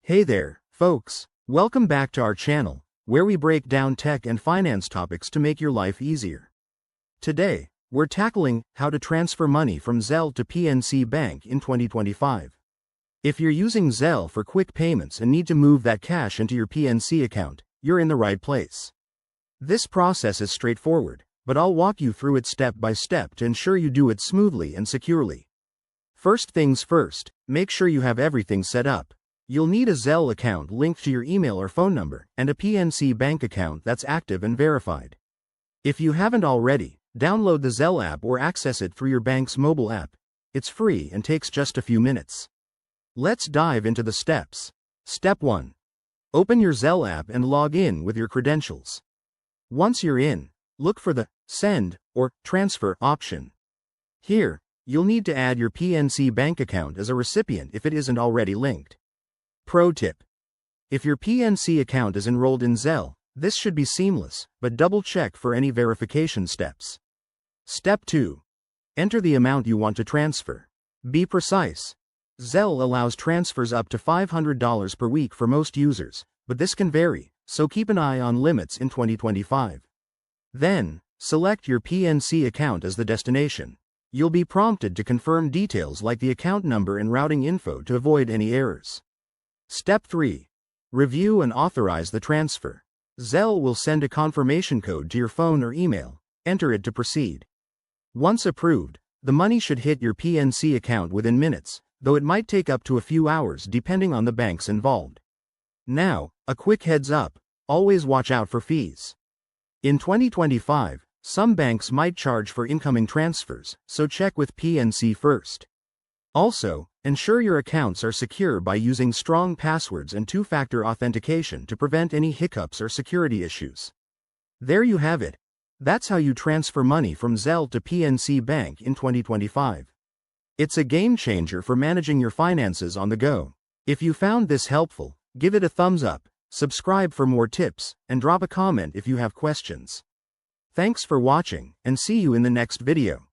Hey there, folks. Welcome back to our channel, where we break down tech and finance topics to make your life easier. Today, we're tackling how to transfer money from Zelle to PNC Bank in 2025. If you're using Zelle for quick payments and need to move that cash into your PNC account, you're in the right place. This process is straightforward, but I'll walk you through it step by step to ensure you do it smoothly and securely. First things first, make sure you have everything set up. You'll need a Zelle account linked to your email or phone number, and a PNC Bank account that's active and verified. If you haven't already, download the Zelle app or access it through your bank's mobile app. It's free and takes just a few minutes. Let's dive into the steps. Step 1. Open your Zelle app and log in with your credentials. Once you're in, look for the Send or Transfer option. Here, you'll need to add your PNC Bank account as a recipient if it isn't already linked. Pro tip: if your PNC account is enrolled in Zelle, this should be seamless, but double-check for any verification steps. Step 2. Enter the amount you want to transfer. Be precise. Zelle allows transfers up to $500 per week for most users, but this can vary, so keep an eye on limits in 2025. Then, select your PNC account as the destination. You'll be prompted to confirm details like the account number and routing info to avoid any errors. Step 3. Review and authorize the transfer. Zelle will send a confirmation code to your phone or email. Enter it to proceed. Once approved, the money should hit your PNC account within minutes, though it might take up to a few hours depending on the banks involved. Now, a quick heads up: always watch out for fees. In 2025, some banks might charge for incoming transfers, so check with PNC first. Also, ensure your accounts are secure by using strong passwords and two-factor authentication to prevent any hiccups or security issues. There you have it. That's how you transfer money from Zelle to PNC Bank in 2025. It's a game changer for managing your finances on the go. If you found this helpful, give it a thumbs up, subscribe for more tips, and drop a comment if you have questions. Thanks for watching, and see you in the next video.